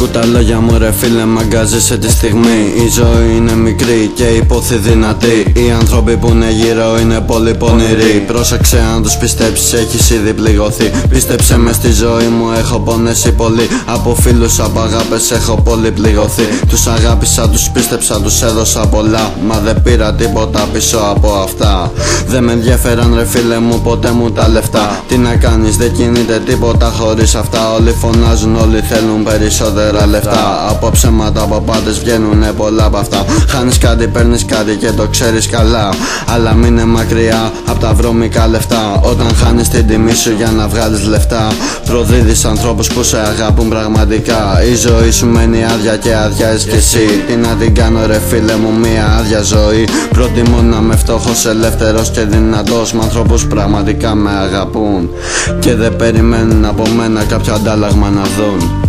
Ακού τα λόγια μου ρε φίλε, μαγκάζεσαι τη στιγμή. Η ζωή είναι μικρή και η υπόθη δυνατή. Οι άνθρωποι που είναι γύρω είναι πολύ πονηροί. Πρόσεξε αν τους πιστέψεις, έχεις ήδη πληγωθεί. Πίστεψε με, στη ζωή μου έχω πονέσει πολύ. Από φίλους, από αγάπες έχω πολύ πληγωθεί. Τους αγάπησα, τους πίστεψα, τους έδωσα πολλά. Μα δεν πήρα τίποτα πίσω από αυτά. Δεν με ενδιαφέραν ρε φίλε μου ποτέ μου τα λεφτά. Τι να κάνεις, δεν κινείται τίποτα χωρίς αυτά. Όλοι φωνάζουν, όλοι θέλουν περισσότερα λεφτά. Από ψέματα από πάντες βγαίνουνε πολλά από αυτά. Χάνεις κάτι, παίρνεις κάτι και το ξέρεις καλά. Αλλά μείνε μακριά απ' τα βρώμικα λεφτά. Όταν χάνεις την τιμή σου για να βγάλεις λεφτά, προδίδεις ανθρώπους που σε αγάπουν πραγματικά. Η ζωή σου μένει άδεια και αδειάζεις κι εσύ. Τι να την κάνω ρε φίλε μου, μια άδεια ζωή. Προτιμώ να είμαι φτωχός, ελεύθερος και δυνατός, με ανθρώπους πραγματικά με αγαπούν και δεν περιμένουν από μένα κάποιο αντάλλαγμα να δουν.